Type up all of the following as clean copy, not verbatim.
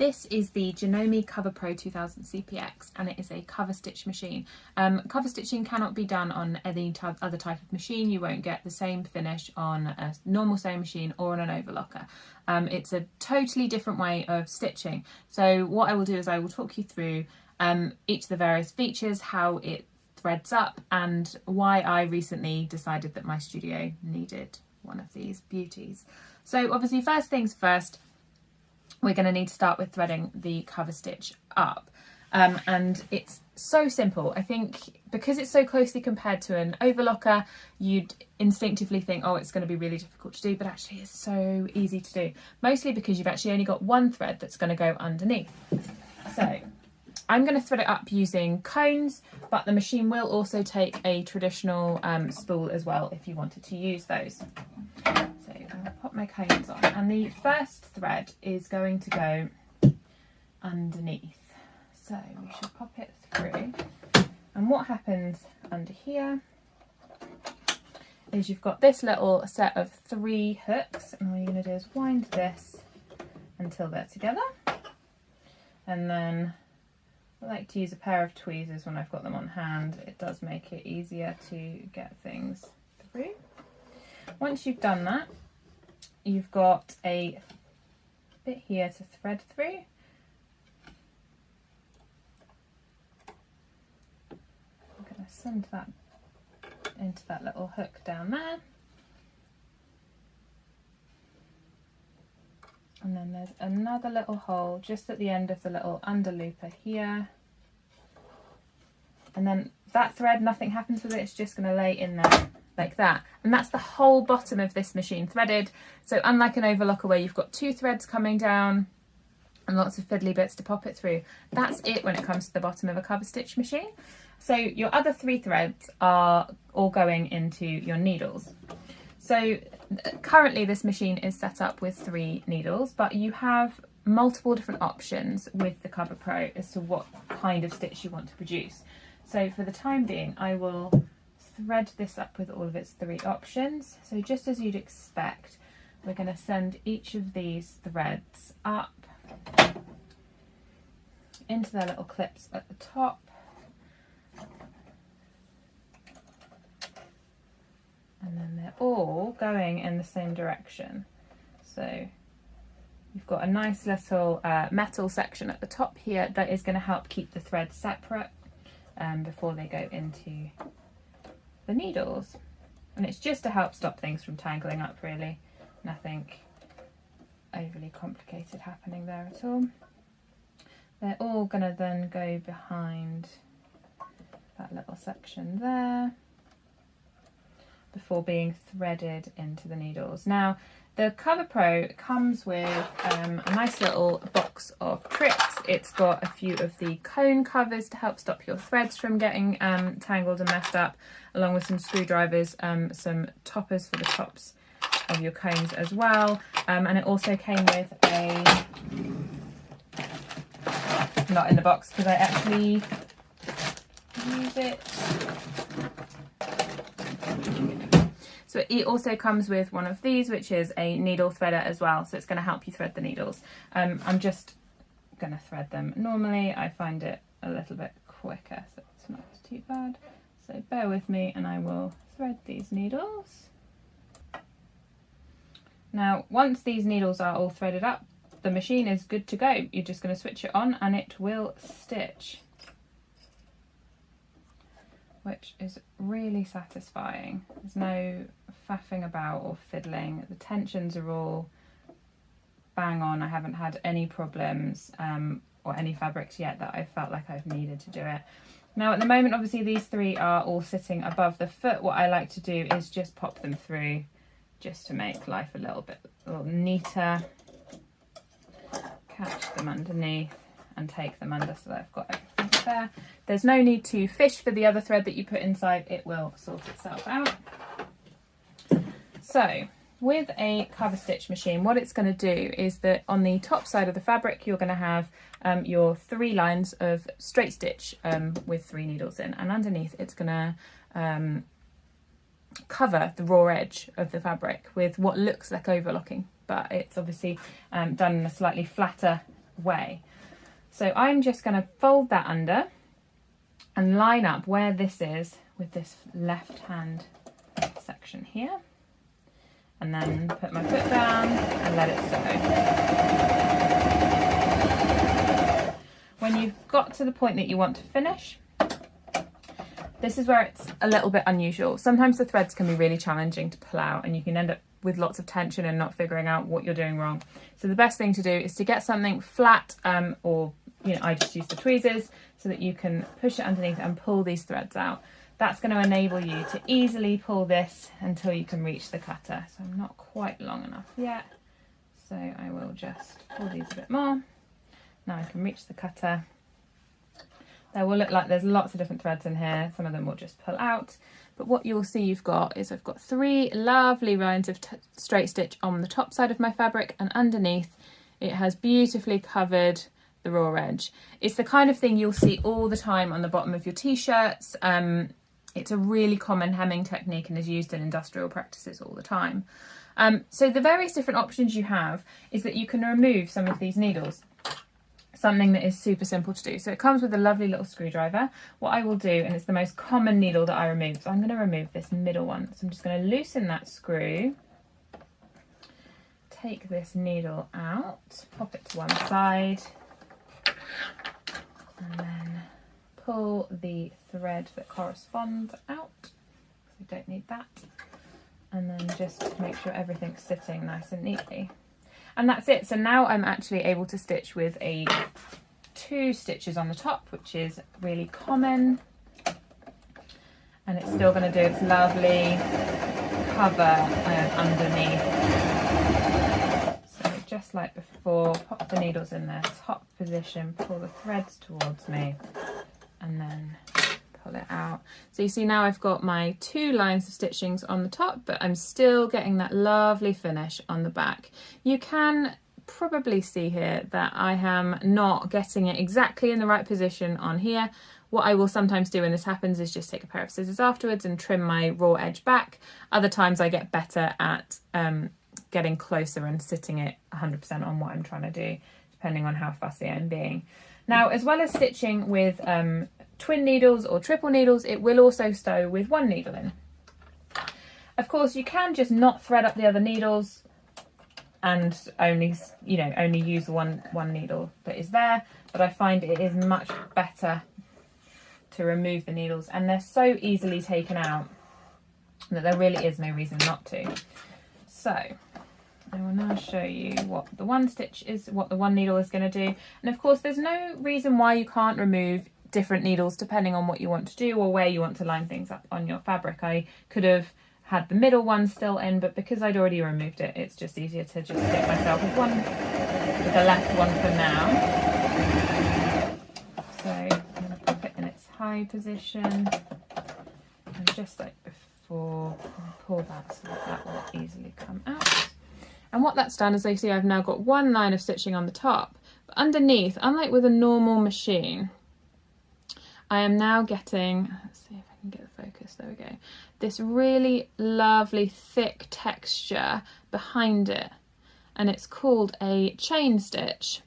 This is the Janome Coverpro 2000 CPX, and it is a cover stitch machine. Cover stitching cannot be done on any other type of machine. You won't get the same finish on a normal sewing machine or on an overlocker. It's a totally different way of stitching. So what I will do is I will talk you through each of the various features, how it threads up, and why I recently decided that my studio needed one of these beauties. So obviously, first things first, we're going to need to start with threading the cover stitch up. And it's so simple. I think because it's so closely compared to an overlocker, you'd instinctively think, oh, it's going to be really difficult to do, but actually it's so easy to do. Mostly because you've actually only got one thread that's going to go underneath. So I'm going to thread it up using cones, but the machine will also take a traditional spool as well if you wanted to use those. So I'm going to pop my cones on, and the first thread is going to go underneath. So we should pop it through, and what happens under here is you've got this little set of 3 hooks, and all you're going to do is wind this until they're together, and then I like to use a pair of tweezers when I've got them on hand. It does make it easier to get things through. Once you've done that, you've got a bit here to thread through. I'm going to send that into that little hook down there. And then there's another little hole just at the end of the little underlooper here. And then that thread, nothing happens with it, it's just going to lay in there like that. And that's the whole bottom of this machine threaded. So unlike an overlocker where you've got 2 threads coming down and lots of fiddly bits to pop it through, that's it when it comes to the bottom of a cover stitch machine. So your other 3 threads are all going into your needles. So currently this machine is set up with 3 needles, but you have multiple different options with the Coverpro as to what kind of stitch you want to produce. So for the time being, I will thread this up with all of its 3 options. So just as you'd expect, we're going to send each of these threads up into their little clips at the top. And then they're all going in the same direction. So you've got a nice little metal section at the top here that is going to help keep the threads separate before they go into the needles. And it's just to help stop things from tangling up, really. Nothing overly complicated happening there at all. They're all going to then go behind that little section there before being threaded into the needles. Now, the Coverpro comes with a nice little box of tricks. It's got a few of the cone covers to help stop your threads from getting tangled and messed up, along with some screwdrivers, some toppers for the tops of your cones as well. And it also came with a, not in the box because I actually use it. So it also comes with one of these, which is a needle threader as well. So it's going to help you thread the needles. I'm just going to thread them normally. I find it a little bit quicker, so it's not too bad. So bear with me and I will thread these needles. Now, once these needles are all threaded up, the machine is good to go. You're just going to switch it on and it will stitch, which is really satisfying. There's no faffing about or fiddling. The tensions are all bang on. I haven't had any problems or any fabrics yet that I felt like I've needed to do it. Now at the moment, obviously these 3 are all sitting above the foot. What I like to do is just pop them through just to make life a little neater. Catch them underneath and take them under so that I've got everything there. There's no need to fish for the other thread that you put inside, it will sort itself out. So with a cover stitch machine, what it's going to do is that on the top side of the fabric you're going to have your 3 lines of straight stitch with 3 needles in, and underneath it's going to cover the raw edge of the fabric with what looks like overlocking, but it's obviously done in a slightly flatter way. So I'm just going to fold that under and line up where this is with this left hand section here, and then put my foot down and let it sew. When you've got to the point that you want to finish, this is where it's a little bit unusual. Sometimes the threads can be really challenging to pull out and you can end up with lots of tension and not figuring out what you're doing wrong. So the best thing to do is to get something flat, or I just use the tweezers so that you can push it underneath and pull these threads out. That's going to enable you to easily pull this until you can reach the cutter. So I'm not quite long enough yet, so I will just pull these a bit more. Now I can reach the cutter. There will look like there's lots of different threads in here. Some of them will just pull out. But what you'll see I've got 3 lovely rounds of straight stitch on the top side of my fabric, and underneath it has beautifully covered the raw edge. It's the kind of thing you'll see all the time on the bottom of your t-shirts. It's a really common hemming technique and is used in industrial practices all the time. So the various different options you have is that you can remove some of these needles. Something that is super simple to do. So it comes with a lovely little screwdriver. What I will do, and it's the most common needle that I remove, so I'm going to remove this middle one. So I'm just going to loosen that screw, take this needle out, pop it to one side, and then pull the thread that corresponds out. So we don't need that. And then just make sure everything's sitting nice and neatly. And that's it. So now I'm actually able to stitch with 2 stitches on the top, which is really common. And it's still going to do its lovely cover underneath. So just like before, pop the needles in their top position, pull the threads towards me, and then pull it out. So you see now I've got my 2 lines of stitchings on the top, but I'm still getting that lovely finish on the back. You can probably see here that I am not getting it exactly in the right position on here. What I will sometimes do when this happens is just take a pair of scissors afterwards and trim my raw edge back. Other times I get better at getting closer and sitting it 100% on what I'm trying to do, depending on how fussy I'm being. Now, as well as stitching with twin needles or triple needles, it will also sew with 1 needle in. Of course, you can just not thread up the other needles and only use one needle that is there, but I find it is much better to remove the needles, and they're so easily taken out that there really is no reason not to. So I will now show you what the 1 needle is going to do. And of course, there's no reason why you can't remove different needles depending on what you want to do or where you want to line things up on your fabric. I could have had the middle one still in, but because I'd already removed it, it's just easier to just stick myself with the left one for now. So I'm going to pop it in its high position, and just like before, pull that so that will easily come out. And what that's done is, you see, I've now got 1 line of stitching on the top, but underneath, unlike with a normal machine, I am now getting, let's see if I can get the focus, there we go, this really lovely thick texture behind it, and it's called a chain stitch.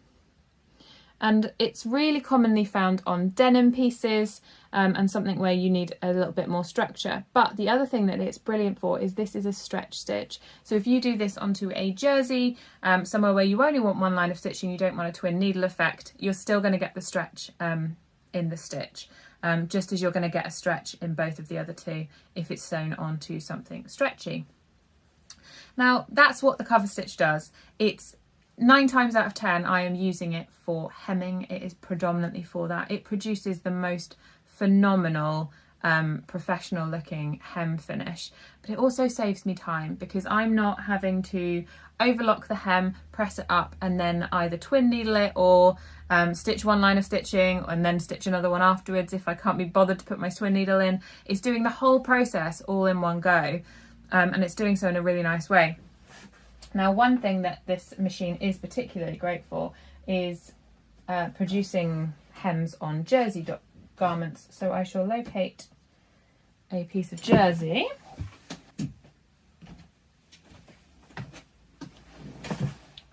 And it's really commonly found on denim pieces and something where you need a little bit more structure. But the other thing that it's brilliant for is this is a stretch stitch. So if you do this onto a jersey, somewhere where you only want 1 line of stitching, you don't want a twin needle effect, you're still going to get the stretch in the stitch, just as you're going to get a stretch in both of the other 2 if it's sewn onto something stretchy. Now that's what the cover stitch does. It's 9 times out of 10 I am using it for hemming. It is predominantly for that. It produces the most phenomenal professional looking hem finish, but it also saves me time because I'm not having to overlock the hem, press it up, and then either twin needle it or stitch 1 line of stitching and then stitch another one afterwards if I can't be bothered to put my twin needle in. It's doing the whole process all in one go, and it's doing so in a really nice way. Now, one thing that this machine is particularly great for is producing hems on jersey garments. So I shall locate a piece of jersey.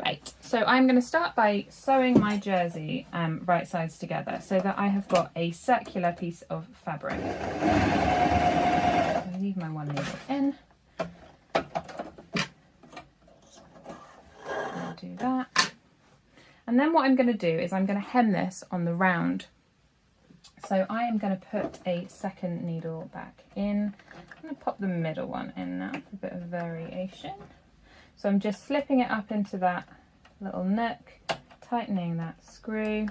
Right, So I'm going to start by sewing my jersey right sides together so that I have got a circular piece of fabric. I leave my one needle in. I'll do that. And then what I'm going to do is I'm going to hem this on the round. So I am going to put a second needle back in. I'm going to pop the middle one in now for a bit of variation. So I'm just slipping it up into that little nook, tightening that screw,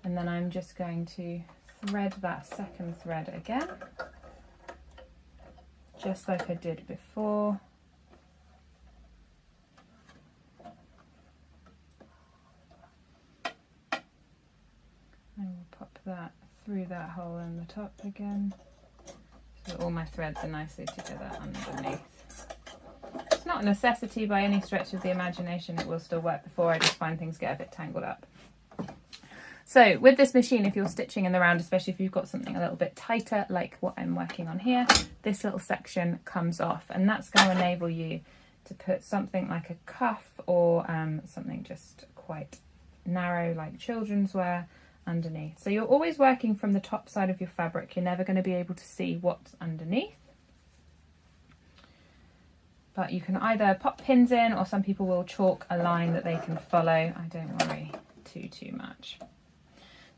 and then I'm just going to thread that second thread again, just like I did before. And we'll pop that through that hole in the top again, so that all my threads are nicely together underneath. It's not a necessity by any stretch of the imagination, it will still work before, I just find things get a bit tangled up. So with this machine, if you're stitching in the round, especially if you've got something a little bit tighter like what I'm working on here, this little section comes off, and that's going to enable you to put something like a cuff or something just quite narrow like children's wear underneath. So you're always working from the top side of your fabric, you're never going to be able to see what's underneath. But you can either pop pins in, or some people will chalk a line that they can follow. I don't worry too much.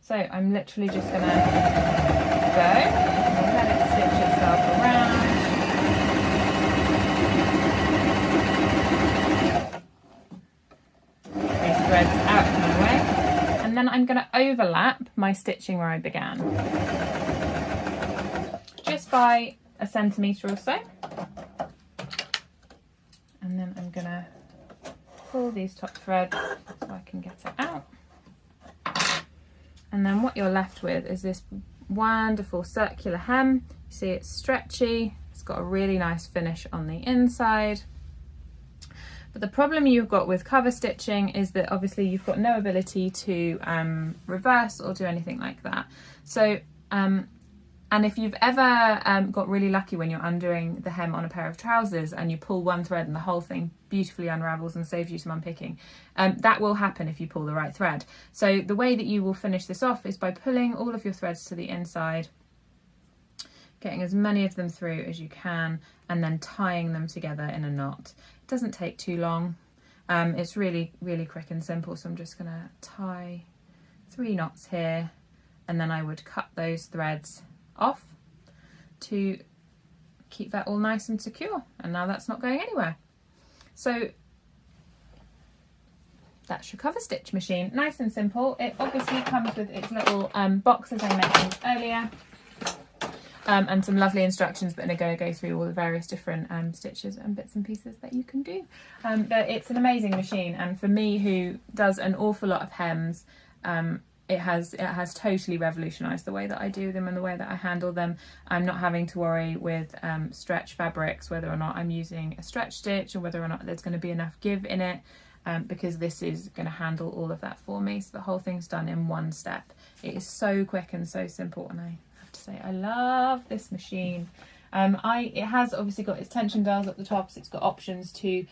So I'm literally just going to go and let it stitch itself around. These threads out of my way. And then I'm going to overlap my stitching where I began. Just by 1 centimetre or so. And then I'm going to pull these top threads so I can get it out. And then what you're left with is this wonderful circular hem. You see it's stretchy, it's got a really nice finish on the inside. But the problem you've got with cover stitching is that obviously you've got no ability to reverse or do anything like that. So and if you've ever got really lucky when you're undoing the hem on a pair of trousers and you pull one thread and the whole thing beautifully unravels and saves you some unpicking, that will happen if you pull the right thread. So the way that you will finish this off is by pulling all of your threads to the inside, getting as many of them through as you can, and then tying them together in a knot. It doesn't take too long. It's really quick and simple. So I'm just going to tie 3 knots here, and then I would cut those threads off to keep that all nice and secure, and now that's not going anywhere. So that's your cover stitch machine, nice and simple. It obviously comes with its little box, as I mentioned earlier, and some lovely instructions that are going to go through all the various different stitches and bits and pieces that you can do. But it's an amazing machine, and for me who does an awful lot of hems, it has totally revolutionised the way that I do them and the way that I handle them. I'm not having to worry with stretch fabrics, whether or not I'm using a stretch stitch or whether or not there's going to be enough give in it, because this is going to handle all of that for me. So the whole thing's done in one step. It is so quick and so simple, and I have to say I love this machine. It has obviously got its tension dials at the top, so it's got options to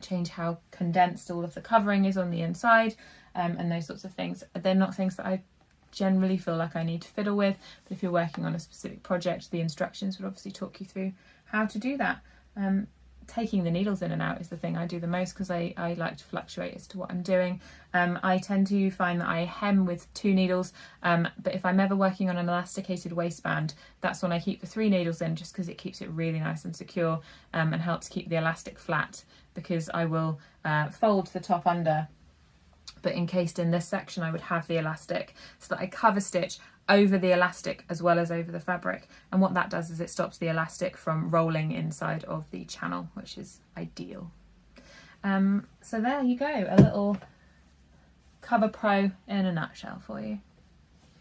change how condensed all of the covering is on the inside, and those sorts of things. They're not things that I generally feel like I need to fiddle with, but if you're working on a specific project, the instructions would obviously talk you through how to do that. Taking the needles in and out is the thing I do the most, because I like to fluctuate as to what I'm doing. I tend to find that I hem with 2 needles, but if I'm ever working on an elasticated waistband, that's when I keep the 3 needles in, just because it keeps it really nice and secure, and helps keep the elastic flat, because I will fold the top under, but encased in this section I would have the elastic, so that I cover stitch over the elastic as well as over the fabric, and what that does is it stops the elastic from rolling inside of the channel, which is ideal. So there you go, a little Coverpro in a nutshell for you.